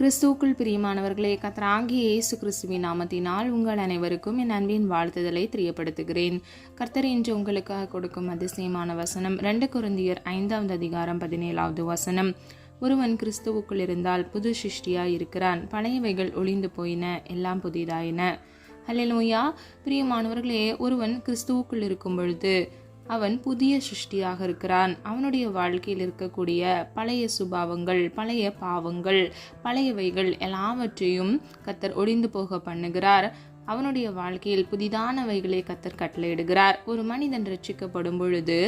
கிறிஸ்துவுக்குள் பிரியமானவர்களே, கர்த்தராகிய இயேசு கிறிஸ்துவின் நாமத்தினால் உங்கள் அனைவருக்கும் என் அன்பின் வாழ்த்துதலை தெரியப்படுத்துகிறேன். கர்த்தர் இன்று உங்களுக்காக கொடுக்கும் அதிசயமான வசனம் 2 கொரிந்தியர் 5வது அதிகாரம் 17வது வசனம். ஒருவன் கிறிஸ்துவுக்குள் இருந்தால் புது சிருஷ்டியாய் இருக்கிறான், பழையவைகள் ஒளிந்து போயின, எல்லாம் புதிதாயின. ஹல்லேலூயா. பிரியமானவர்களே, ஒருவன் கிறிஸ்துவுக்குள் இருக்கும் பொழுது அவன் புதிய சிருஷ்டியாக இருக்கிறான். அவனுடைய வாழ்க்கையில் இருக்கக்கூடிய பழைய சுபாவங்கள், பழைய பாவங்கள், பழையவைகள் எல்லாவற்றையும் கர்த்தர் ஒளிந்து போக பண்ணுகிறார். அவனுடைய வாழ்க்கையில் புதிதானவைகளை கர்த்தர் கட்டளையிடுகிறார். ஒரு மனிதன் ரட்சிக்கப்படும் பொழுது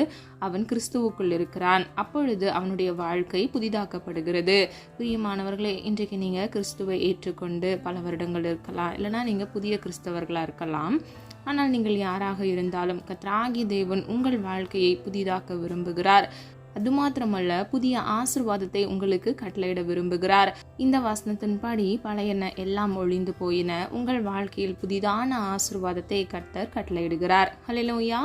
அவன் கிறிஸ்துவுக்குள் இருக்கிறான். அப்பொழுது அவனுடைய வாழ்க்கை புதிதாக்கப்படுகிறது. பிரியமானவர்களே, இன்றைக்கு நீங்க கிறிஸ்துவை ஏற்றுக்கொண்டு பல வருடங்கள் இருக்கலாம், இல்லைனா நீங்க புதிய கிறிஸ்தவர்களா இருக்கலாம். ஆனால் நீங்கள் யாராக இருந்தாலும் கர்த்தராகிய தேவன் உங்கள் வாழ்க்கையை புதிதாக்க விரும்புகிறார். அது மாத்திரமல்ல, புதிய ஆசீர்வாதத்தை உங்களுக்கு கட்டளையிட விரும்புகிறார். இந்த வசனத்தின்படி பழையன எல்லாம் ஒளிந்து போயின, உங்கள் வாழ்க்கையில் புதிதான ஆசீர்வாதத்தை கர்த்தர் கட்டளையிடுகிறார். ஹல்லேலூயா.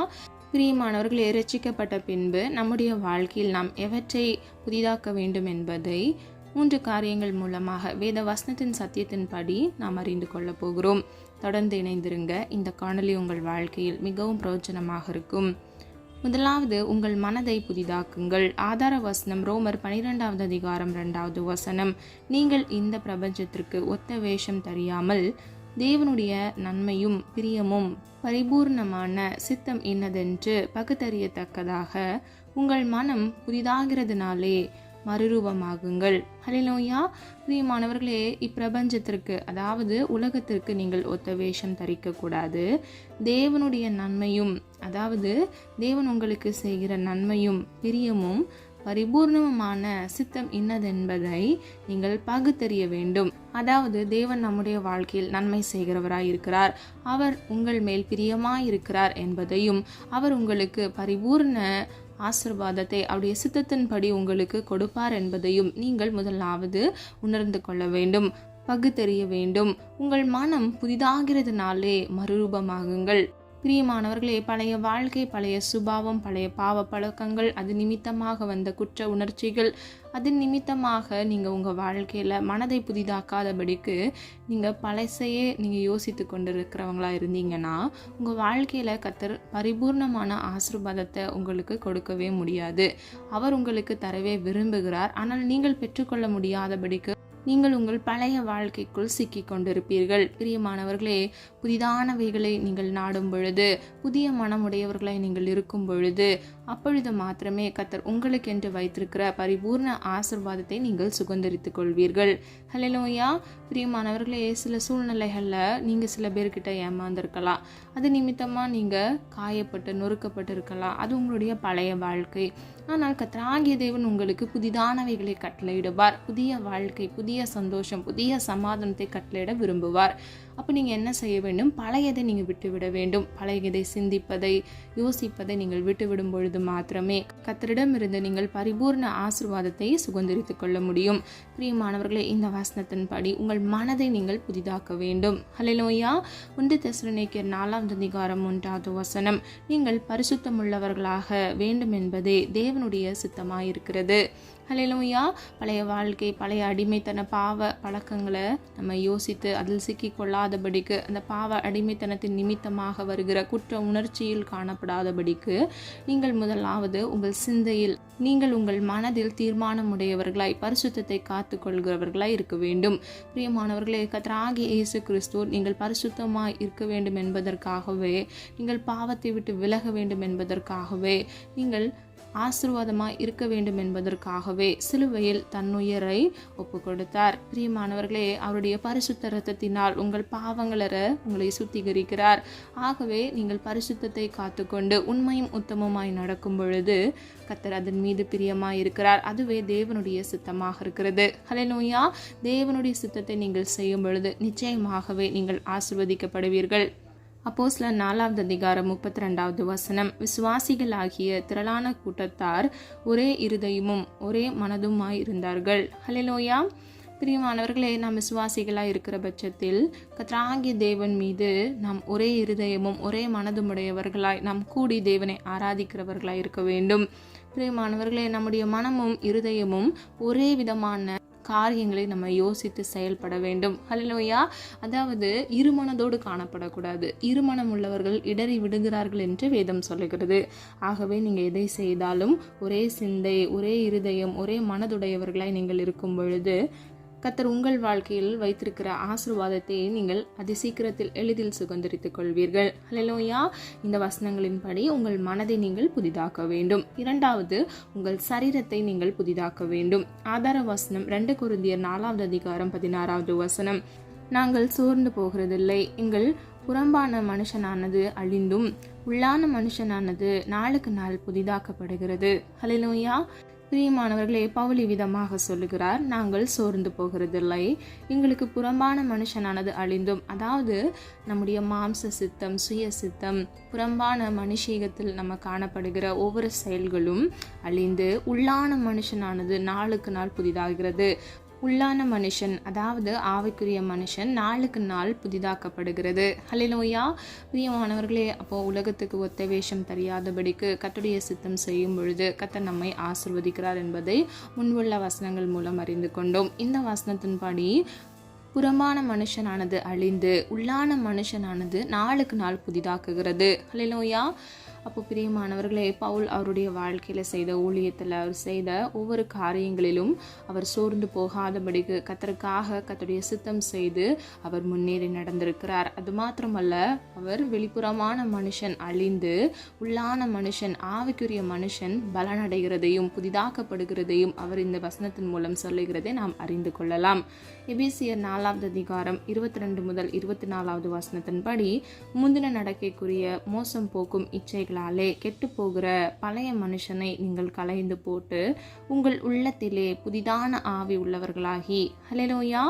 பிரியமானவர்களே, ரட்சிக்கப்பட்ட பின்பு நம்முடைய வாழ்க்கையில் நாம் எவற்றை புதிதாக்க வேண்டும் என்பதை 3 காரியங்கள் மூலமாக வேத வசனத்தின் சத்தியத்தின்படி நாம் அறிந்து கொள்ள போகிறோம். தொடர்ந்து இணைந்திருங்க. இந்த காணொளி உங்கள் வாழ்க்கையில் மிகவும் பிரயோஜனமாக இருக்கும். முதலாவது, உங்கள் மனதை புதிதாக்குங்கள். ஆதார வசனம் ரோமர் 12வது அதிகாரம் 2வது வசனம். நீங்கள் இந்த பிரபஞ்சத்திற்கு ஒத்த வேஷம் தெரியாமல் தேவனுடைய நன்மையும் பிரியமும் பரிபூர்ணமான சித்தம் என்னதென்று பகுத்தறியத்தக்கதாக உங்கள் மனம் புதிதாகிறதுனாலே மறுரூபமாகுங்கள். ஹல்லேலூயா. பிரியமானவர்களே, இப்பிரபஞ்சத்திற்கு அதாவது உலகத்திற்கு நீங்கள் ஒத்த வேஷம் தரிக்க கூடாது. தேவனுடைய நன்மையும் அதாவது தேவன் உங்களுக்கு செய்கிற நன்மையும் பிரியமும் பரிபூர்ணமான சித்தம் இன்னதென்பதை நீங்கள் பகுத்தறிய வேண்டும். அதாவது தேவன் நம்முடைய வாழ்க்கையில் நன்மை செய்கிறவராய் இருக்கிறார், அவர் உங்கள் மேல் பிரியமாய் இருக்கிறார் என்பதையும், அவர் உங்களுக்கு பரிபூர்ண ஆசீர்வாதத்தை அவருடைய சித்தத்தின்படி உங்களுக்கு கொடுப்பார் என்பதையும் நீங்கள் முதலாவது உணர்ந்து கொள்ள வேண்டும், பகுத்தறிய வேண்டும். உங்கள் மனம் புதிதாகிறதுனாலே மறுரூபமாகுங்கள். பிரியமானவர்களே, பழைய வாழ்க்கை, பழைய சுபாவம், பழைய பாவ பழக்கங்கள், அது நிமித்தமாக வந்த குற்ற உணர்ச்சிகள், அது நிமித்தமாக நீங்கள் உங்கள் வாழ்க்கையில் மனதை புதிதாக்காதபடிக்கு நீங்கள் பழசையே நீங்கள் யோசித்து கொண்டு இருக்கிறவங்களா இருந்தீங்கன்னா உங்கள் வாழ்க்கையில் கர்த்தர் பரிபூர்ணமான ஆசீர்வாதத்தை உங்களுக்கு கொடுக்கவே முடியாது. அவர் உங்களுக்கு தரவே விரும்புகிறார், ஆனால் நீங்கள் பெற்றுக்கொள்ள முடியாதபடிக்கு நீங்கள் உங்கள் பழைய வாழ்க்கைக்குள் சிக்கி கொண்டிருப்பீர்கள். பிரியமானவர்களே, புதிதானவைகளை நீங்கள் நாடும் பொழுது, புதிய மனமுடையவர்களை நீங்கள் இருக்கும் பொழுது, அப்பொழுது மாத்திரமே கர்த்தர் உங்களுக்கென்று வைத்திருக்கிற பரிபூர்ண ஆசீர்வாதத்தை நீங்கள் சுதந்தரித்துக் கொள்வீர்கள். ஹல்லேலூயா. பிரியமானவர்களே, சில சூழ்நிலைகளில் நீங்கள் சில பேர்கிட்ட ஏமாந்திருக்கலாம், அது நிமித்தமாக நீங்கள் காயப்பட்டு நொறுக்கப்பட்டு இருக்கலாம். அது உங்களுடைய பழைய வாழ்க்கை. ஆனால் கர்த்தராகிய தேவன் உங்களுக்கு புதிதானவைகளை கட்டளையிடுவார். புதிய வாழ்க்கை, புதிய சந்தோஷம், புதிய சமாதானத்தை கட்டளையிட விரும்புவார். அப்போ நீங்கள் என்ன செய்ய வேண்டும்? பழையதை நீங்கள் விட்டுவிட வேண்டும். பழையதை சிந்திப்பதை, யோசிப்பதை நீங்கள் விட்டுவிடும் பொழுது மாத்திரமே கர்த்தரிடமிருந்து நீங்கள் பரிபூர்ண ஆசீர்வாதத்தை சுதந்தரித்துக் கொள்ள முடியும். பிரியமானவர்களே, இந்த வசனத்தின்படி உங்கள் மனதை நீங்கள் புதிதாக்க வேண்டும். ஹல்லேலூயா. 1 தெசலோனிக்கேயர் 4வது அதிகாரம் 1வது வசனம். நீங்கள் பரிசுத்தமுள்ளவர்களாக வேண்டும் என்பதே தேவனுடைய சித்தமாயிருக்கிறது. ஹல்லேலூயா. பழைய வாழ்க்கை, பழைய அடிமைத்தன பாவ பழக்கங்களை நம்ம யோசித்து அதில் சிக்கி கொள்ளாதபடிக்கு, அந்த பாவ அடிமைத்தனத்தின் நிமித்தமாக வருகிற குற்ற உணர்ச்சியில் காணப்படாதபடிக்கு நீங்கள் முதலாவது உங்கள் சிந்தையில், நீங்கள் உங்கள் மனதில் தீர்மானமுடையவர்களாய் பரிசுத்தத்தை காத்து கொள்கிறவர்களாய் இருக்க வேண்டும். பிரியமானவர்களே, கர்த்தராகிய இயேசு கிறிஸ்து நீங்கள் பரிசுத்தமாய் இருக்க வேண்டும் என்பதற்காகவே, நீங்கள் பாவத்தை விட்டு விலக வேண்டும் என்பதற்காகவே, நீங்கள் ஆசீர்வாதமாய் இருக்க வேண்டும் என்பதற்காகவே சிலுவையில் தன்னுயிரை ஒப்பு கொடுத்தார். பிரியமானவர்களே, அவருடைய பரிசுத்த இரத்தத்தினால் உங்கள் பாவங்களற உங்களை சுத்திகரிக்கிறார். ஆகவே நீங்கள் பரிசுத்தத்தை காத்துக்கொண்டு உண்மையும் உத்தமமாய் நடக்கும் பொழுது கர்த்தர் அதன் மீது பிரியமாய் இருக்கிறார். அதுவே தேவனுடைய சித்தமாக இருக்கிறது. ஹல்லேலூயா. தேவனுடைய சித்தத்தை நீங்கள் செய்யும் பொழுது நிச்சயமாகவே நீங்கள் ஆசீர்வதிக்கப்படுவீர்கள். அப்போஸ்தலர் 4வது அதிகாரம் 32வது வசனம். விசுவாசிகளாகிய திரளான கூட்டத்தார் ஒரே இருதயமும் ஒரே மனதுமாய் இருந்தார்கள். ஹல்லேலூயா. பிரியமானவர்களே, நாம் விசுவாசிகளாக இருக்கிற பட்சத்தில் கர்த்தராகிய தேவன் மீது நாம் ஒரே இருதயமும் ஒரே மனதுமுடையவர்களாய் நாம் கூடி தேவனை ஆராதிக்கிறவர்களாய் இருக்க வேண்டும். பிரியமானவர்களே, நம்முடைய மனமும் இருதயமும் ஒரே விதமான காரியங்களை நம்ம யோசித்து செயல்பட வேண்டும். ஹல்லேலூயா. அதாவது இருமனதோடு காணப்படக்கூடாது. இருமனம் உள்ளவர்கள் இடறி விடுகிறார்கள் என்று வேதம் சொல்லுகிறது. ஆகவே நீங்கள் எதை செய்தாலும் ஒரே சிந்தை, ஒரே இருதயம், ஒரே மனதுடையவர்களாய் நீங்கள் இருக்கும் பொழுது கர்த்தர் உங்கள் வாழ்க்கையில் வைத்திருக்கிற ஆசீர்வாதத்தை நீங்கள் அதிசீக்கிரத்தில் எளிதில் சுதந்திரித்துக் கொள்வீர்கள். ஹல்லேலூயா. இந்த வசனங்களின்படி உங்கள் மனதை நீங்கள் புதிதாக்க வேண்டும். இரண்டாவது, உங்கள் சரீரத்தை நீங்கள் புதிதாக்க வேண்டும். ஆதார வசனம் 2 கொரிந்தியர் 4வது அதிகாரம் 16வது வசனம். நாங்கள் சோர்ந்து போகிறதில்லை. எங்கள் புறம்பான மனுஷனானது அழிந்தும் உள்ளான மனுஷனானது நாளுக்கு நாள் புதிதாக்கப்படுகிறது. ஹல்லேலூயா. பிரியமானவர்களே, பவுல் விதமாக சொல்லுகிறார், நாங்கள் சோர்ந்து போகிறதில்லை, எங்களுக்கு புறம்பான மனுஷனானது அழிந்தும், அதாவது நம்முடைய மாம்ச சித்தம், சுய சித்தம், புறம்பான மனுஷீகத்தில் நம்ம காணப்படுகிற ஒவ்வொரு செயல்களும் அழிந்து உள்ளான மனுஷனானது நாளுக்கு நாள் புதிதாகிறது. உள்ளான மனுஷன், அதாவது ஆவிக்குரிய மனுஷன் நாளுக்கு நாள் புதிதாக்கப்படுகிறது. ஹல்லேலூயா. பிரியமானவர்களே, அப்போ உலகத்துக்கு ஒத்த வேஷம் தெரியாதபடிக்கு கர்த்தருடைய சித்தம் செய்யும் பொழுது கர்த்தர் நம்மை ஆசீர்வதிக்கிறார் என்பதை முன்புள்ள வசனங்கள் மூலம் அறிந்து கொண்டோம். இந்த வசனத்தின்படி புறமான மனுஷனானது அழிந்து உள்ளான மனுஷனானது நாளுக்கு நாள் புதிதாக்குகிறது. ஹல்லேலூயா. அப்போ பிரியமானவர்களே, பவுல் அவருடைய வாழ்க்கையில் செய்த ஊழியத்தில் அவர் செய்த ஒவ்வொரு காரியங்களிலும் அவர் சோர்ந்து போகாதபடிக்கு கர்த்தருக்காக கர்த்தருடைய சித்தம் செய்து அவர் முன்னேறி நடந்திருக்கிறார். அது மாத்திரமல்ல, அவர் வெளிப்புறமான மனுஷன் அழிந்து உள்ளான மனுஷன், ஆவிக்குரிய மனுஷன் பலனடைகிறதையும் புதிதாக்கப்படுகிறதையும் அவர் இந்த வசனத்தின் மூலம் சொல்லுகிறதை நாம் அறிந்து கொள்ளலாம். எபேசியர் 4வது அதிகாரம் 22 முதல் 24வது வசனத்தின்படி, முந்தின நடக்கைக்குரிய மோசம் போக்கும் இச்சைகளாலே கெட்டு போகிற பழைய மனுஷனை நீங்கள் களைந்து போட்டு உங்கள் உள்ளத்திலே புதிதான ஆவி உள்ளவர்களாகி. ஹல்லேலூயா.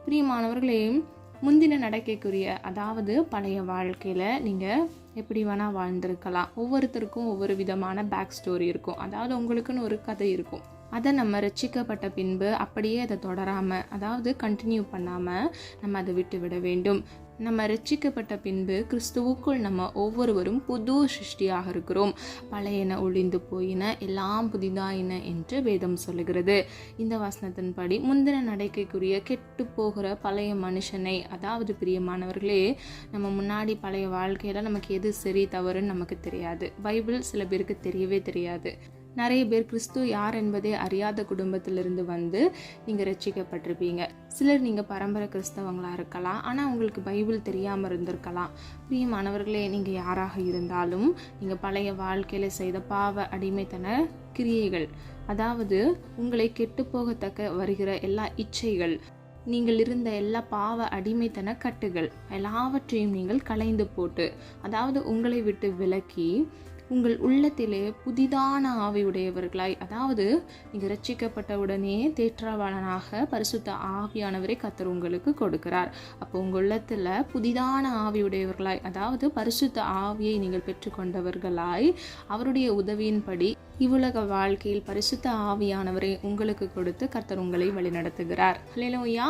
பிரியமானவர்களே, முந்தின நடக்கைக்குரிய, அதாவது பழைய வாழ்க்கையில் நீங்கள் எப்படி வேணால் வாழ்ந்திருக்கலாம். ஒவ்வொருத்தருக்கும் ஒவ்வொரு விதமான பேக் ஸ்டோரி இருக்கும். அதாவது உங்களுக்குன்னு ஒரு கதை இருக்கும். அதை நம்ம ரட்சிக்கப்பட்ட பின்பு அப்படியே அதை தொடராமல், அதாவது கண்டினியூ பண்ணாமல் நம்ம அதை விட்டு விட வேண்டும். நம்ம ரட்சிக்கப்பட்ட பின்பு கிறிஸ்துவுக்குள் நம்ம ஒவ்வொருவரும் புது சிருஷ்டியாக இருக்கிறோம். பழையன ஒழிந்து போயின, எல்லாம் புதிதாயின என்று வேதம் சொல்லுகிறது. இந்த வசனத்தின்படி முந்தின நடக்கைக்குரிய கெட்டு போகிற பழைய மனுஷனை, அதாவது பிரியமானவர்களே, நம்ம முன்னாடி பழைய வாழ்க்கையில் நமக்கு எது சரி தவறுன்னு நமக்கு தெரியாது. பைபிள் சில பேருக்கு தெரியவே தெரியாது. நிறைய பேர் கிறிஸ்து யார் என்பதே அறியாத குடும்பத்திலிருந்து வந்து நீங்கள் ரட்சிக்கப்பட்டிருப்பீங்க. சிலர் நீங்கள் பரம்பரை கிறிஸ்தவங்களாக இருக்கலாம், ஆனால் உங்களுக்கு பைபிள் தெரியாமல் இருந்திருக்கலாம். பிரியமானவர்களே, நீங்கள் யாராக இருந்தாலும் நீங்கள் பழைய வாழ்க்கையில் செய்த பாவ அடிமைத்தன கிரியைகள், அதாவது உங்களை கெட்டு போகத்தக்க வருகிற எல்லா இச்சைகள், நீங்கள் இருந்த எல்லா பாவ அடிமைத்தன கட்டுகள் எல்லாவற்றையும் நீங்கள் களைந்து போட்டு, அதாவது உங்களை விட்டு விலக்கி உங்கள் உள்ளத்திலே புதிதான ஆவியுடையவர்களாய், அதாவது நீங்கள் ரட்சிக்கப்பட்ட உடனே தேற்றவாளனாக பரிசுத்த ஆவியானவரை கர்த்தர் உங்களுக்கு கொடுக்கிறார். அப்போ உங்கள் உள்ளத்தில் புதிதான ஆவியுடையவர்களாய், அதாவது பரிசுத்த ஆவியை நீங்கள் பெற்றுக்கொண்டவர்களாய் அவருடைய உதவியின்படி இவ்வுலக வாழ்க்கையில் பரிசுத்த ஆவியானவரை உங்களுக்கு கொடுத்து கர்த்தர் உங்களை வழிநடத்துகிறார். ஹல்லேலூயா.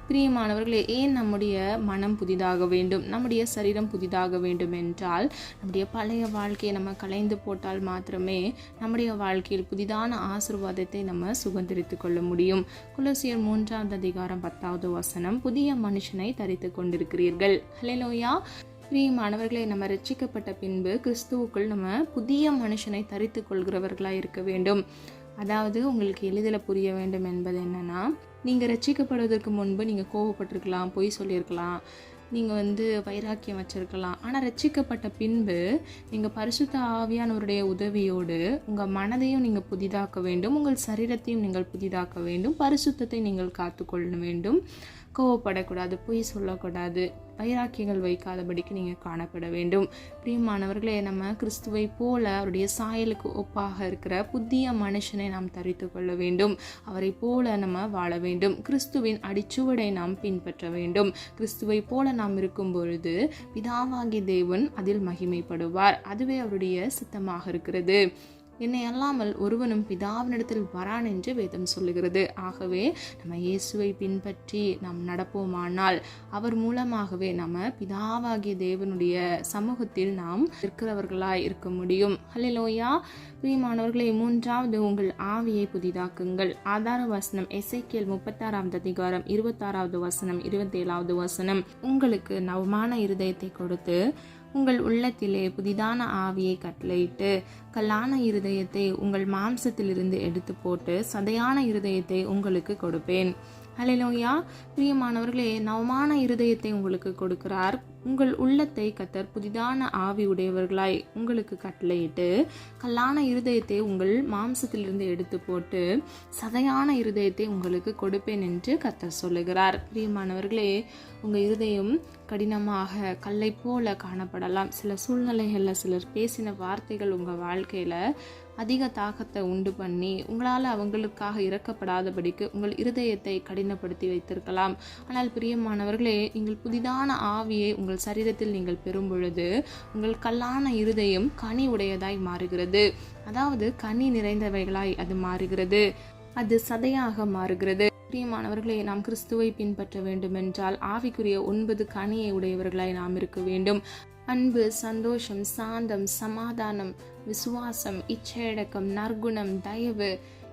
பிரியமானவர்களே, ஏன் நம்முடைய மனம் புதிதாக வேண்டும், நம்முடைய சரீரம் புதிதாக வேண்டும் என்றால், நம்முடைய பழைய வாழ்க்கையை நம்ம களைந்து போட்டால் மாத்திரமே நம்முடைய வாழ்க்கையில் புதிதான ஆசீர்வாதத்தை நம்ம சுதந்திரித்து கொள்ள முடியும். கொலோசியர் 3வது அதிகாரம் 10வது வசனம், புதிய மனுஷனை தரித்து கொண்டிருக்கிறீர்கள். ஹல்லேலூயா. பிரியமானவர்களே, நம்ம ரட்சிக்கப்பட்ட பின்பு கிறிஸ்துவுக்குள் நம்ம புதிய மனுஷனை தரித்து கொள்கிறவர்களாக இருக்க வேண்டும். அதாவது உங்களுக்கு எளிதில் புரிய வேண்டும் என்பது என்னன்னா, நீங்கள் ரட்சிக்கப்படுவதற்கு முன்பு நீங்கள் கோவப்பட்டிருக்கலாம், பொய் சொல்லியிருக்கலாம், நீங்கள் வைராக்கியம் வச்சுருக்கலாம். ஆனால் ரட்சிக்கப்பட்ட பின்பு நீங்கள் பரிசுத்த ஆவியானவருடைய உதவியோடு உங்கள் மனதையும் நீங்கள் புதிதாக்க வேண்டும், உங்கள் சரீரத்தையும் நீங்கள் புதிதாக்க வேண்டும், பரிசுத்தத்தை நீங்கள் காத்துக்கொள்ள வேண்டும், கோவப்படக்கூடாது, பொய் சொல்லக்கூடாது, வைராக்கியங்கள் வைக்காதபடிக்கு நீங்கள் காணப்பட வேண்டும். பிரியமானவர்களே, நம்ம கிறிஸ்துவை போல அவருடைய சாயலுக்கு ஒப்பாக இருக்கிற புதிய மனுஷனை நாம் தரித்து கொள்ள வேண்டும். அவரை போல நம்ம வாழ வேண்டும். கிறிஸ்துவின் அடிச்சுவடை நாம் பின்பற்ற வேண்டும். கிறிஸ்துவை போல நாம் இருக்கும் பொழுது பிதாவாகிய தேவன் அதில் மகிமைப்படுவார். அதுவே அவருடைய சித்தமாக இருக்கிறது. என்னை அல்லாமல் ஒருவனும் பிதாவினிடத்தில் வரான் என்று வேதம் சொல்லுகிறது. ஆகவே நம்ம இயேசுவை பின்பற்றி நாம் நடப்போமானால் அவர் மூலமாகவே நம்ம பிதாவாகிய தேவனுடைய சமூகத்தில் நாம் இருக்கிறவர்களாய் இருக்க முடியும். ஹல்லேலூயா. பிரியமானவர்களே, மூன்றாவது, உங்கள் ஆவியை புதிதாக்குங்கள். ஆதார வசனம் எசேக்கியேல் 36வது அதிகாரம் 26வது வசனம் 27வது வசனம். உங்களுக்கு நவமான இருதயத்தை கொடுத்து உங்கள் உள்ளத்திலே புதிதான ஆவியை கட்டளையிட்டு கல்லான இருதயத்தை உங்கள் மாம்சத்திலிருந்து எடுத்து போட்டு சதையான இருதயத்தை உங்களுக்கு கொடுப்பேன். ஹல்லேலூயா. பிரியமானவர்களே, நவமான இருதயத்தை உங்களுக்கு கொடுக்கிறார். உங்கள் உள்ளத்தை கர்த்தர் புதிதான ஆவி உடையவர்களாய் உங்களுக்கு கட்டளையிட்டு கல்லான இருதயத்தை உங்கள் மாம்சத்திலிருந்து எடுத்து போட்டு சதையான இருதயத்தை உங்களுக்கு கொடுப்பேன் என்று கர்த்தர் சொல்லுகிறார். பிரியமானவர்களே, உங்கள் இருதயம் கடினமாக கல்லை போல காணப்படலாம். சில சூழ்நிலைகளில் சிலர் பேசின வார்த்தைகள் உங்கள் வாழ்க்கையில் அதிக தாக்கத்தை உண்டு பண்ணி உங்களால் அவங்களுக்காக இறக்கப்படாதபடிக்கு உங்கள் இருதயத்தை கடினப்படுத்தி வைத்திருக்கலாம். ஆனால் பிரியமானவர்களே, நீங்கள் புதிதான ஆவியை உங்கள் சரீரத்தில் நீங்கள் பெறும் பொழுது உங்கள் கல்லான இருதயம் கனி உடையதாய் மாறுகிறது. அதாவது கனி நிறைந்தவைகளாய் அது மாறுகிறது. அது சதையாக மாறுகிறது. பிரியமானவர்களே, நாம் கிறிஸ்துவை பின்பற்ற வேண்டும் என்றால் ஆவிக்குரிய 9 கனியை உடையவர்களாய் நாம் இருக்க வேண்டும். அன்பு, சந்தோஷம், சாந்தம், சமாதானம், விசுவாசம், இச்சையடக்கம், நற்குணம், தயவு,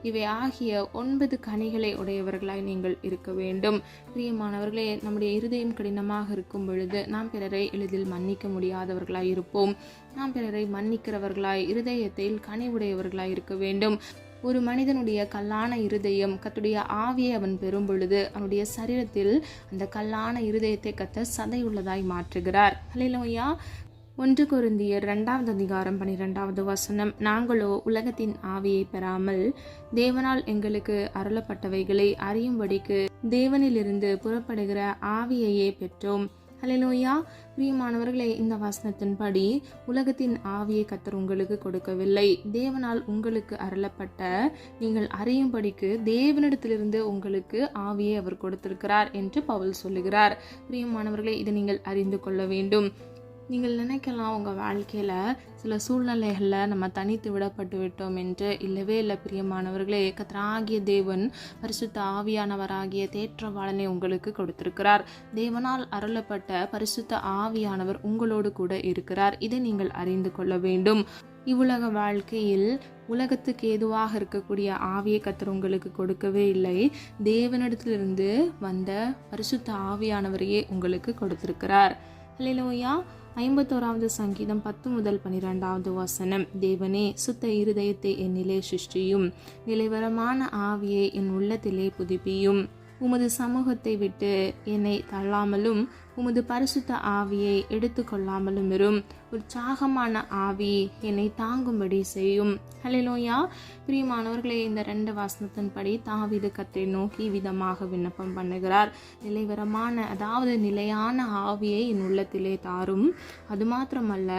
இவை ஆகிய 9 கனிகளை உடையவர்களாய் நீங்கள் இருக்க வேண்டும். பிரியமானவர்களே, நம்முடைய இருதயம் கடினமாக இருக்கும் பொழுது நாம் பிறரை எளிதில் மன்னிக்க முடியாதவர்களாய் இருப்போம். நாம் பிறரை மன்னிக்கிறவர்களாய் இருதயத்தில் கனி உடையவர்களாய் இருக்க வேண்டும். ஒரு மனிதனுடைய கல்லான இருதயம் கர்த்தருடைய ஆவியை அவன் பெறும் பொழுது அவனுடைய சரீரத்தில் அந்த கல்லான இருதயத்தை கர்த்தர் சதையுள்ளதாய் மாற்றுகிறார். ஹல்லேலூயா. 1 கொரிந்தியர் 2வது அதிகாரம் 12வது வசனம். நாங்களோ உலகத்தின் ஆவியை பெறாமல் தேவனால் எங்களுக்கு அருளப்பட்டவைகளை அறியும்படிக்கு தேவனிலிருந்து புறப்படுகிற ஆவியையே பெற்றோம். ஹல்லேலூயா. பிரியமானவர்களே, இந்த வசனத்தின்படி உலகத்தின் ஆவியை கர்த்தர் உங்களுக்கு கொடுக்கவில்லை. தேவனால் உங்களுக்கு அருளப்பட்ட நீங்கள் அறியும்படிக்கு தேவனிடத்திலிருந்து உங்களுக்கு ஆவியை அவர் கொடுத்திருக்கிறார் என்று பவுல் சொல்லுகிறார். பிரியமானவர்களே, இதை நீங்கள் அறிந்து கொள்ள வேண்டும். நீங்கள் நினைக்கலாம் உங்கள் வாழ்க்கையில் சில சூழ்நிலைகளில் நம்ம தனித்து விடப்பட்டு விட்டோம் என்று. இல்லவே இல்லை பிரியமானவர்களே. கர்த்தராகிய தேவன் பரிசுத்த ஆவியானவராகிய தேற்றவாளனை உங்களுக்கு கொடுத்திருக்கிறார். தேவனால் அருளப்பட்ட பரிசுத்த ஆவியானவர் உங்களோடு கூட இருக்கிறார். இதை நீங்கள் அறிந்து கொள்ள வேண்டும். இவ்வுலக வாழ்க்கையில் உலகத்துக்கு ஏதுவாக இருக்கக்கூடிய ஆவியை கர்த்தர் உங்களுக்கு கொடுக்கவே இல்லை. தேவனிடத்திலிருந்து வந்த பரிசுத்த ஆவியானவரையே உங்களுக்கு கொடுத்திருக்கிறார். ஹல்லேலூயா. 51வது சங்கீதம் 10 முதல் 12வது வசனம். தேவனே, சுத்த இருதயத்தை என்னிலே சிருஷ்டியும், நிலைவரமான ஆவியை என் உள்ளத்திலே புதுப்பியும். உமது சமூகத்தை விட்டு என்னை தள்ளாமலும் உமது பரிசுத்த ஆவியை எடுத்து கொள்ளாமலும் இரும். உற்சாகமான ஆவி என்னை தாங்கும்படி செய்யும். ஹல்லேலூயா. பிரியமானவர்களே, இந்த 2 வசனத்தின்படி தாவீது கர்த்தரை நோக்கி விதமாக விண்ணப்பம் பண்ணுகிறார். நிலைவரமான, அதாவது நிலையான ஆவியை என் உள்ளத்திலே தாரும். அது மாத்திரமல்ல,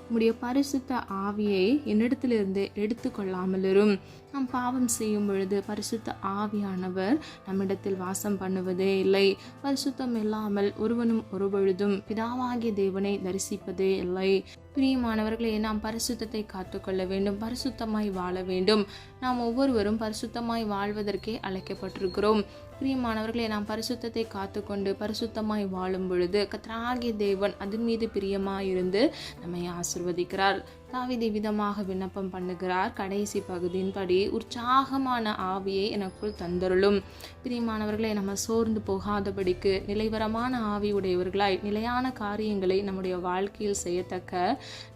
உம்முடைய பரிசுத்த ஆவியை என்னிடத்திலிருந்து எடுத்து கொள்ளாமல் இரும். நாம் பாவம் செய்யும் பொழுது பரிசுத்த ஆவியானவர் நம்மிடத்தில் வாசம் பண்ணுவதே இல்லை. பரிசுத்தம் இல்லாமல் ஒருவனும் ஒருபொழுதும் பிதாவாகிய தேவனை தரிசிப்பதே இல்லை. பிரியமானவர்களே, நாம் பரிசுத்தத்தை காத்துக்கொள்ள வேண்டும். பரிசுத்தமாய் வாழ வேண்டும். நாம் ஒவ்வொருவரும் பரிசுத்தமாய் வாழ்வதற்கே அழைக்கப்பட்டிருக்கிறோம். பிரியமானவர்களே, நாம் பரிசுத்தத்தை காத்துக்கொண்டு பரிசுத்தமாய் வாழும் பொழுது கர்த்தராகிய தேவன் அதன் மீது பிரியமாயிருந்து நம்மை ஆசீர்வதிக்கிறார். தாவீது விதமாக விண்ணப்பம் பண்ணுகிறார். கடைசி பகுதியின்படி உற்சாகமான ஆவியை எனக்குள் தந்தருளும். பிரியமானவர்களே, நம்ம சோர்ந்து போகாதபடிக்கு நிலைவரமான ஆவி உடையவர்களாய் நிலையான காரியங்களை நம்முடைய வாழ்க்கையில் செய்யத்தக்க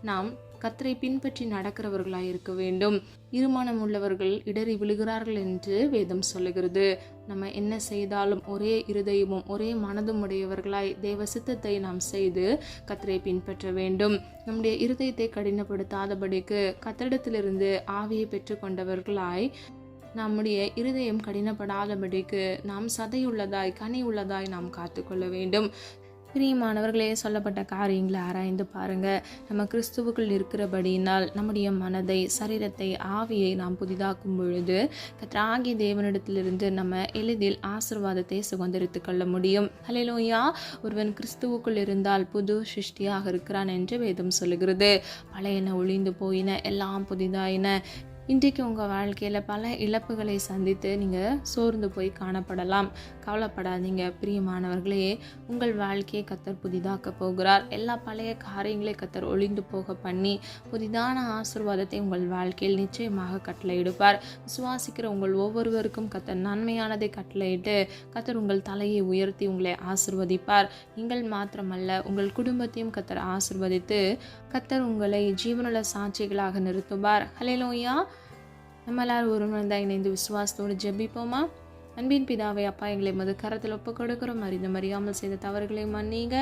நாம் கர்த்தரை பின்பற்றி நடக்கிறவர்களாய் இருக்க வேண்டும். இருமனம் உள்ளவர்கள் இடறி விழுகிறார்கள் என்று வேதம் சொல்லுகிறது. நம்ம என்ன செய்தாலும் ஒரே இருதயமும் ஒரே மனதும் உடையவர்களாய் தேவ சித்தத்தை நாம் செய்து கர்த்தரை பின்பற்ற வேண்டும். நம்முடைய இருதயத்தை கடினப்படுத்தாதபடிக்கு கர்த்தரிடத்திலிருந்து ஆவியை பெற்று கொண்டவர்களாய் நம்முடைய இருதயம் கடினப்படாதபடிக்கு நாம் சதையுள்ளதாய் கனி உள்ளதாய் நாம் காத்துக்கொள்ள வேண்டும். பிரியமானவர்களே, சொல்லப்பட்ட காரியங்களை ஆராய்ந்து பாருங்க. நம்ம கிறிஸ்துவுக்குள் இருக்கிறபடியினால் நம்முடைய மனதை, சரீரத்தை, ஆவியை நாம் புதிதாக்கும் பொழுது கர்த்தராகிய தேவனிடத்திலிருந்து நம்ம எளிதில் ஆசீர்வாதத்தை சுதந்திரித்து கொள்ள முடியும். ஹல்லேலூயா. ஒருவன் கிறிஸ்துவுக்குள் இருந்தால் புது சிருஷ்டியாக இருக்கிறான் என்று வேதம் சொல்லுகிறது. பழையன ஒழிந்து போயின, எல்லாம் புதிதாயின. இன்றைக்கு உங்கள் வாழ்க்கையில் பல இழப்புகளை சந்தித்து நீங்கள் சோர்ந்து போய் காணப்படலாம். கவலைப்படாதீங்க பிரியமானவர்களே, உங்கள் வாழ்க்கையை கர்த்தர் புதிதாக்க போகிறார். எல்லா பழைய காரியங்களை கர்த்தர் ஒளிந்து போக பண்ணி புதிதான ஆசீர்வாதத்தை உங்கள் வாழ்க்கையில் நிச்சயமாக கட்டளையிடுவார். விசுவாசிக்கிற உங்கள் ஒவ்வொருவருக்கும் கர்த்தர் நன்மையானதை கட்டளையிட்டு கர்த்தர் உங்கள் தலையை உயர்த்தி உங்களை ஆசீர்வதிப்பார். நீங்கள் மாத்திரமல்ல, உங்கள் குடும்பத்தையும் கர்த்தர் ஆசீர்வதித்து கர்த்தர் உங்களை ஜீவனுள்ள சாட்சிகளாக நிறுத்துவார். ஹல்லேலூயா. நம்ம எல்லாரும் ஒருவன் இணைந்து விசுவாசத்தோடு ஜெபிப்போமா? அன்பின் பிதாவே, அப்பா, எங்களை மது கரத்தில் ஒப்பு கொடுக்கிறோம். அறியாமல் செய்த தவறுகளை மன்னிங்க.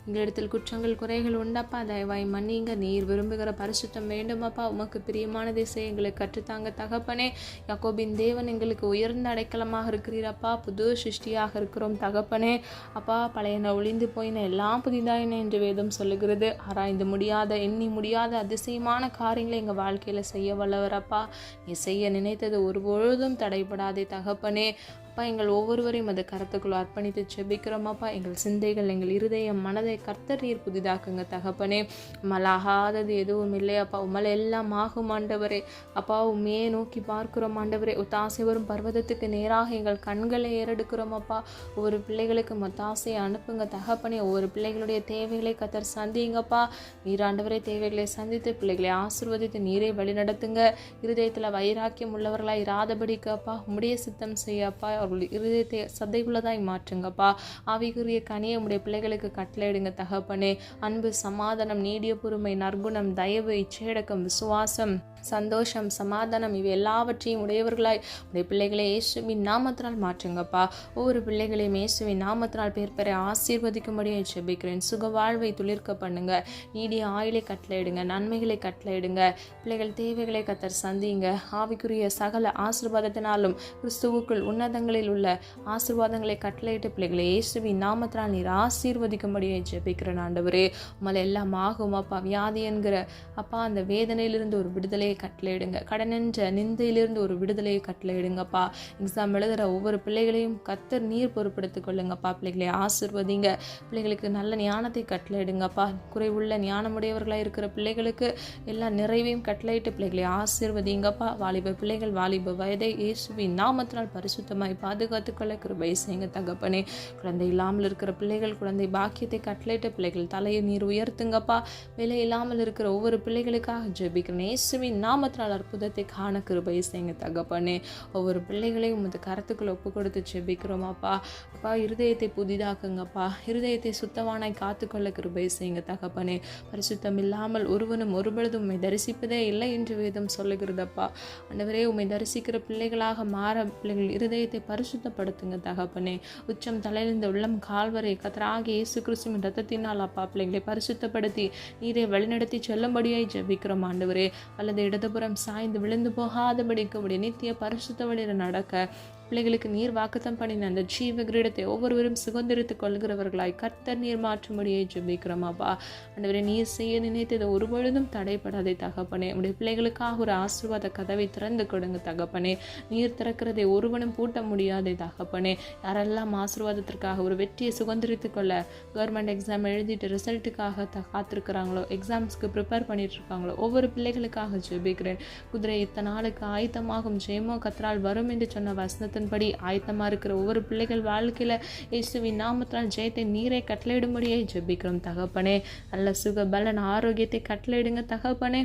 எங்களிடத்தில் குற்றங்கள் குறைகள் உண்டப்பா, தயவாய் மன்னிங்க. நீர் விரும்புகிற பரிசுத்தம் வேண்டுமப்பா. உமக்கு பிரியமானதை செய்ய எங்களுக்கு கற்றுத்தாங்க தகப்பனே. யாக்கோபின் தேவன் எங்களுக்கு உயர்ந்த அடைக்கலமாக இருக்கிறீரப்பா. புது சிருஷ்டியாக இருக்கிறோம் தகப்பனே. அப்பா, பழையன ஒளிந்து போயின எல்லாம் புதிதாயின என்று வேதம் சொல்லுகிறது. ஆராய்ந்து முடியாத, எண்ணி முடியாத அதிசயமான காரியங்களை எங்கள் வாழ்க்கையில் செய்ய வல்லவரப்பா. நீ செய்ய நினைத்தது ஒருபொழுதும் தடைபடாதே தகப்பனே. அப்பா, எங்கள் ஒவ்வொருவரையும் அந்த கருத்துக்குள் அர்ப்பணித்து செபிக்கிறோமாப்பா. எங்கள் சிந்தைகள், எங்கள் இருதயம், மனதை கர்த்தர் நீர் புதிதாக்குங்க தகப்பனே. உம்மலாகாதது எதுவும் இல்லையப்பா. உம்மால் எல்லாம் ஆகும் ஆண்டவரே. அப்பா, உண்மையே நோக்கி பார்க்கிறோம் ஆண்டவரே. ஒத்தாசை வரும் பர்வதத்துக்கு நேராக எங்கள் கண்களை ஏறெடுக்கிறோமப்பா. ஒவ்வொரு பிள்ளைகளுக்கு ஒத்தாசையை அனுப்புங்க தகப்பனே. ஒவ்வொரு பிள்ளைகளுடைய தேவைகளை கர்த்தர் சந்திங்கப்பா. நீர் ஆண்டவரே தேவைகளை சந்தித்து பிள்ளைகளை ஆசீர்வதித்து நீரை வழிநடத்துங்க. இருதயத்தில் வைராக்கியம் உள்ளவர்களாய் இராதபடிக்கப்பா உம்முடைய சித்தம் செய்யப்பா. அவர்களுடைய இருதயத்தை சதையுள்ளதாய் மாற்றுங்கப்பா. ஆவிக்குரிய கனியை உம்முடைய பிள்ளைகளுக்கு கட்டளையிடுங்க தகப்பனே. அன்பு, சமாதானம், நீடிய பொறுமை, நற்குணம், தயவு, இச்சையடக்கம், விசுவாசம், சந்தோஷம், சமாதானம் இவை எல்லாவற்றையும் உடையவர்களாய் உடைய பிள்ளைகளை இயேசுவின் நாமத்தினால் மாற்றுங்கப்பா. ஒவ்வொரு பிள்ளைகளையும் இயேசுவின் நாமத்தினால் பேர் பெற ஆசீர்வதிக்கும்படியாக ஜெபிக்கிறேன். சுக வாழ்வை துளிர்க்க பண்ணுங்க. நீடிய ஆயுளை கட்டளையிடுங்க. நன்மைகளை கட்டளையிடுங்க. பிள்ளைகள் தேவைகளை கர்த்தர் சந்திங்க. ஆவிக்குரிய சகல ஆசீர்வாதத்தினாலும் கிறிஸ்துவுக்குள் உன்னதங்களில் உள்ள ஆசீர்வாதங்களை கட்டளையிட்டு பிள்ளைகளை இயேசுவின் நாமத்தினால் நீர் ஆசீர்வதிக்கும்படியாக ஜெபிக்கிறேன் ஆண்டவரே. உம்மால் எல்லாம் ஆகும் அப்பா. வியாதி என்கிற அப்பா அந்த வேதனையிலிருந்து ஒரு விடுதலை கட்டளையிடுங்க. கடனென்ற நிந்தையிலிருந்து ஒரு விடுதலையை கட்டளையிடுங்கப்பா. எக்ஸாம் எழுதுகிற ஒவ்வொரு பிள்ளைகளையும் கர்த்தர் நீர் பொறுப்படுத்திக் கொள்ளுங்கப்பா. பிள்ளைகளை ஆசீர்வதிங்க. பிள்ளைகளுக்கு நல்ல ஞானத்தை கட்டளையிடுங்கப்பா. குறைவுள்ள ஞானமுடையவர்களாக இருக்கிற பிள்ளைகளுக்கு எல்லா நிறைவையும் கட்டளையிட்டு பிள்ளைகளை ஆசீர்வதிங்கப்பா. வாலிப பிள்ளைகள் வாலிப வயதை இயேசுவின் நாமத்தினால் பரிசுத்தமாய் பாதுகாத்துக் கொள்ள கிருபை செய்யுங்க தகப்பனே. குழந்தை இல்லாமல் இருக்கிற பிள்ளைகள் குழந்தை பாக்கியத்தை கட்டளையிட்டு பிள்ளைகள் தலையை நீர் உயர்த்துங்கப்பா. வேலை இல்லாமல் இருக்கிற ஒவ்வொரு பிள்ளைகளுக்காக ஜெபிக்கிறேன். இயேசுவின் நாமத்தினால் அற்புதத்தை காண கிருபை செய்யுங்க தகப்பனே. ஒவ்வொரு பிள்ளைகளையும் உமது கரத்துக்குள்ள ஒப்பு கொடுத்து ஜெபிக்கிறோமாப்பா. அப்பா, இருதயத்தை புதிதாக்குங்கப்பா. இருதயத்தை சுத்தவானாய் காத்துக்கொள்ள கிருபை செய்யுங்க தகப்பனே. பரிசுத்தம் இல்லாமல் ஒருவனும் ஒருபொழுதும் உம்மை தரிசிப்பதே இல்லை என்று வேதம் சொல்லுகிறதப்பா. ஆண்டவரே, உம்மை தரிசிக்கிற பிள்ளைகளாக மாற பிள்ளைகள் இருதயத்தை பரிசுத்தப்படுத்துங்க தகப்பனே. உச்சம் தலையிலிருந்து உள்ளம் கால்வரை கர்த்தராகிய இயேசு கிறிஸ்துவின் இரத்தத்தினால் அப்பா பிள்ளைகளை பரிசுத்தப்படுத்தி நீரை வழிநடத்தி செல்லும்படியாய் ஜெபிக்கிறோம் ஆண்டவரே. அல்லது இடதுபுறம் சாய்ந்து விழுந்து போகாதபடிக்கு உடைய நித்திய பரிசுத்த வழியில் நடக்க பிள்ளைகளுக்கு நீர் வாக்குத்தம் பண்ணின அந்த ஜீவ கிரீடத்தை ஒவ்வொருவரும் சுதந்திரித்துக் கொள்கிறவர்களாய் கர்த்தர் நீர் மாற்றும்படியை ஜெபிக்கிறோமாப்பா. ஆண்டவரே, நீர் செய்ய நினைத்தது ஒருபொழுதும் தடைப்படாதே தகப்பனே. உடைய பிள்ளைகளுக்காக ஒரு ஆசீர்வாத கதவை திறந்து கொடுங்க தகப்பனே. நீர் திறக்கிறதை ஒருவனும் பூட்ட முடியாதே தகப்பனே. யாரெல்லாம் ஆசீர்வாதத்திற்காக ஒரு வெற்றியை சுதந்திரித்துக் கொள்ள கவர்மெண்ட் எக்ஸாம் எழுதிட்டு ரிசல்ட்டுக்காக காத்திருக்கிறாங்களோ, எக்ஸாம்ஸ்க்கு ப்ரிப்பேர் பண்ணிட்டு இருக்காங்களோ, ஒவ்வொரு பிள்ளைகளுக்காக ஜெபிக்கிறேன். குதிரை இத்தனை நாளுக்கு ஆயத்தமாகும், ஜெயமோ கர்த்தரால் வரும் என்று சொன்ன வசனத்தை படி ஆயத்தமா இருக்கிற ஒவ்வொரு பிள்ளைகள் வாழ்க்கையில இயேசுவின் நாமத்தினால் ஜெயத்தை நீரை கட்டளையிடும்படியே ஜெபிக்கிறோம் தகப்பனே. நல்ல சுக பலன் ஆரோக்கியத்தை கட்டளையிடுங்க தகப்பனே.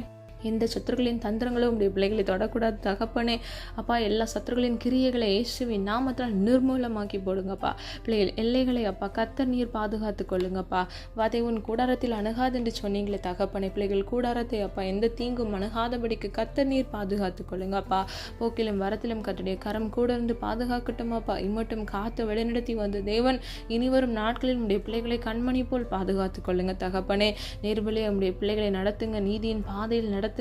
எந்த சத்துருக்களின் தந்திரங்களும் உடைய பிள்ளைகளை தொடக்கூடாது தகப்பனே. அப்பா, எல்லா சத்துருக்களின் கிரியைகளை இயேசுவின் நாமத்தால் நிர்மூலமாக்கி போடுங்கப்பா. பிள்ளைகள் எல்லைகளை அப்பா கர்த்தர் நீர் பாதுகாத்து கொள்ளுங்கப்பா. வாதை உன் கூடாரத்தில் அணுகாது என்று சொன்னீங்களே தகப்பனே. பிள்ளைகள் கூடாரத்தை அப்பா எந்த தீங்கும் அணுகாதபடிக்கு கர்த்தர் நீர் பாதுகாத்து கொள்ளுங்கப்பா. போக்கிலும் வரத்திலும் கர்த்தருடைய கரம் கூட இருந்து பாதுகாக்கட்டுமாப்பா. இம்மட்டும் காத்து வழிநடத்தி வந்த தேவன் இனிவரும் நாட்களில் உடைய பிள்ளைகளை கண்மணி போல் பாதுகாத்து கொள்ளுங்க தகப்பனே. நேர்வழியை உடைய பிள்ளைகளை நடத்துங்க. நீதியின் பாதையில் நடத்துங்கப்பா.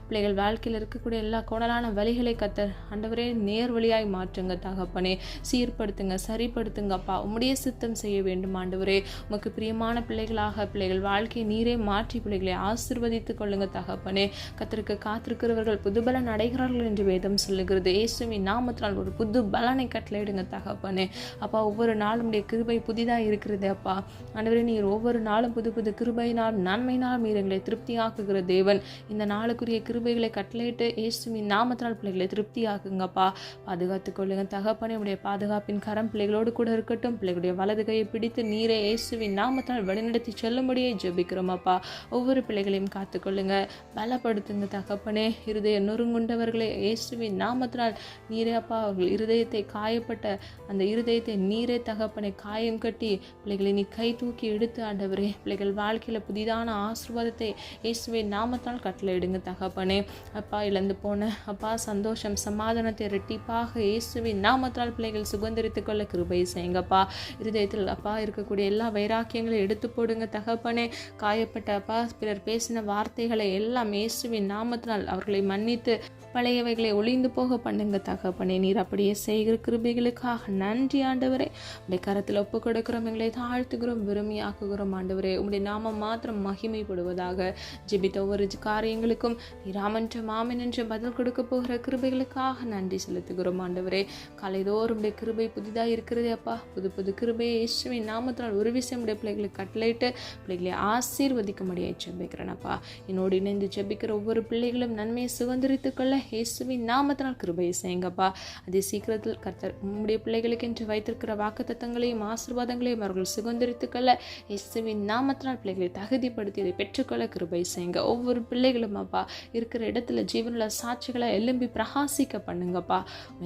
பிள்ளைகள் வாழ்க்கையில் இருக்கக்கூடிய எல்லா கோணலான வழிகளை கர்த்தர் ஆண்டவரே நேர் வழியாய் மாற்றுங்க தகப்பனே. சீர்படுத்துங்க, சரிப்படுத்துங்கப்பா. உம்முடைய சித்தம் செய்ய வேண்டும் ஆண்டவரே. உமக்கு பிரியமான பிள்ளைகளாக பிள்ளைகள் வாழ்க்கையை நீரே மாற்றி பிள்ளைகளை ஆசீர்வதித்துக் கொள்ளுங்க தகப்பனே. கர்த்தருக்கு காத்திருக்கிறவர்கள் புது பலன் அடைகிறார்கள் என்று வேதம் சொல்லுகிறது. இயேசுவின் நாமத்தினால் ஒரு புது பலனை கட்டளையிடுங்க தகப்பனே. அப்பா, ஒவ்வொரு நாளும் உடைய கிருபை புதிதாக இருக்கிறது அப்பா. ஆண்டவரே, நீர் ஒவ்வொரு நாளும் புது புது கிருபையினால் நன்மையினால் நீர் எங்களை திருப்தியாக்குகிற தேவன். இந்த நாளுக்குரிய கிருபைகளை கட்டளையிட்டு இயேசுவின் நாமத்தினால் பிள்ளைகளை திருப்தியாக்குங்கப்பா. பாதுகாத்துக் கொள்ளுங்க தகப்பனே. உடைய பாதுகாப்பின் கரம் பிள்ளைகளோடு கூட இருக்கட்டும். பிள்ளைகளுடைய வலது கையை பிடித்து நீரே இயேசுவின் நாமத்தினால் வழிநடத்தி செல்லும்படியே ஜெபிக்கிறோம் அப்பா. ஒவ்வொரு பிள்ளைகளையும் காத்துக்கொள்ளுங்க, பலப்படுத்துங்க தகப்பனே. இருதய நொறுங்குண்டவர்களே இயேசுவின் நாமத்தினால் நீரே அப்பா அவர்கள் இருதயத்தை காயப்பட்ட அந்த இருதயத்தை நீரே தகப்பனை காயம் கட்டி பிள்ளைகளை நீ கை தூக்கி எடுத்து ஆண்டவரே பிள்ளைகள் வாழ்க்கையில் புதிதான ஆசீர்வாதத்தை இயேசுவின் நாமத்தால் கட்டளையிடுங்க தகப்பனே. அப்பா இழந்து போன அப்பா சந்தோஷம் சமாதானத்தை இரட்டிப்பாக இயேசுவின் நாமத்தால் பிள்ளைகள் சுதந்திரித்துக் கொள்ள கிருபை செய்யுங்கப்பா. இருதயத்தில் அப்பா இருக்கக்கூடிய எல்லா வைராக்கியங்களையும் எடுத்து போடுங்க தகப்பனே. காயப்பட்ட அப்பா பிறர் பேசின வார்த்தைகளை எல்லாம் இயேசுவின் நாமத்தினால் அவர்களை மன்னித்து பழையவைகளை ஒளிந்து போக பண்ணுங்க தகப்பனே. நீர் அப்படியே செய்கிற கிருபைகளுக்காக நன்றி ஆண்டவரே. உடைய கரத்தில் ஒப்பு கொடுக்கிறோம், எங்களை தாழ்த்துகிறோம், விரும்பியாக்குகிறோம் ஆண்டவரே. உடைய நாமம் மாத்திரம் மகிமைப்படுவதாக. ஜெபித்த ஒவ்வொரு காரியங்களுக்கும் நீர் ஆமென்ற மாமன் என்று பதில் கொடுக்க போகிற கிருபைகளுக்காக நன்றி செலுத்துகிறோம் ஆண்டவரே. காலைதோறும் உடைய கிருபை புதிதாக இருக்கிறதே அப்பா. புது புது கிருபையை இயேசுவின் நாமத்தினால் ஒரு விஷயம் உடைய பிள்ளைகளுக்கு கட்டளையிட்டு பிள்ளைகளை ஆசீர்வதிக்க முடியாது ஜெபிக்கிறேன் அப்பா. என்னோடு இணைந்து ஜெபிக்கிற ஒவ்வொரு பிள்ளைகளும் நன்மையை சுதந்திரித்துக் கொள்ள இயேசுவின் நாமத்தினால் கிருபை செய்யுங்கப்பா. அதே சீக்கிரத்தில் கர்த்தர் உம்முடைய பிள்ளைகளுக்கு என்று வைத்திருக்கிற வாக்குத்தத்தங்களையும் ஆசீர்வாதங்களையும் அவர்கள் சுதந்திரித்துக் கொள்ள இயேசுவின் நாமத்தினால் பிள்ளைகளை தகுதிப்படுத்தி அதை பெற்றுக்கொள்ள கிருபை செய்யுங்க. ஒவ்வொரு பிள்ளைகளும் அப்பா இருக்கிற இடத்துல ஜீவனுள்ள சாட்சிகளை எழும்பி பிரகாசிக்க பண்ணுங்கப்பா.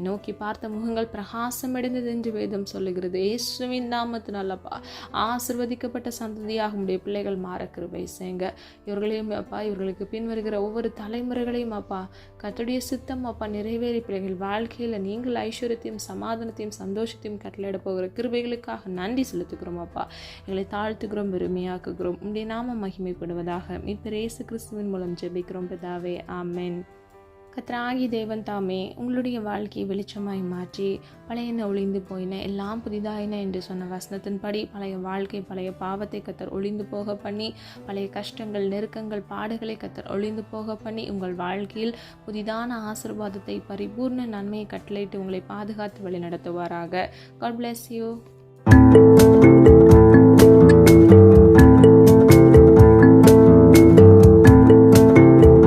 நோக்கி பார்த்த முகங்கள் பிரகாசம் அடைந்தது என்று வேதம் சொல்லுகிறது. இயேசுவின் நாமத்தினால் அப்பா ஆசீர்வதிக்கப்பட்ட சந்ததியாக உடைய பிள்ளைகள் மாற கிருபை செய்யுங்க. இவர்களையும் அப்பா இவர்களுக்கு பின்வருகிற ஒவ்வொரு தலைமுறைகளையும் அப்பா கர்த்தருடைய சித்தம் அப்பா நிறைவேறி பிள்ளைகள் வாழ்க்கையில் நீங்கள் ஐஸ்வர்யத்தையும் சமாதானத்தையும் சந்தோஷத்தையும் கட்டளையிட போகிற கிருபைகளுக்காக நன்றி செலுத்துகிறோம் அப்பா. எங்களை தாழ்த்துகிறோம், பெருமையாக்குகிறோம். உம்முடைய நாமம் மகிமைப்படுவதாக. மீட்பர் இயேசு கிறிஸ்துவின் மூலம் ஜெபிக்கிறோம் பிதாவே, ஆமென். கர்த்தராகிய தேவன் தாமே உங்களுடைய வாழ்க்கையை வெளிச்சமாய் மாற்றி பழையன ஒளிந்து போயின எல்லாம் புதிதாயின என்று சொன்ன வசனத்தின்படி பழைய வாழ்க்கை பழைய பாவத்தை கர்த்தர் ஒளிந்து போக பண்ணி, பழைய கஷ்டங்கள் நெருக்கங்கள் பாடுகளை கர்த்தர் ஒளிந்து போக பண்ணி உங்கள் வாழ்க்கையில் புதிதான ஆசீர்வாதத்தை பரிபூர்ண நன்மையை கட்டளையிட்டு உங்களை பாதுகாத்து வழி நடத்துவாராக. God bless you.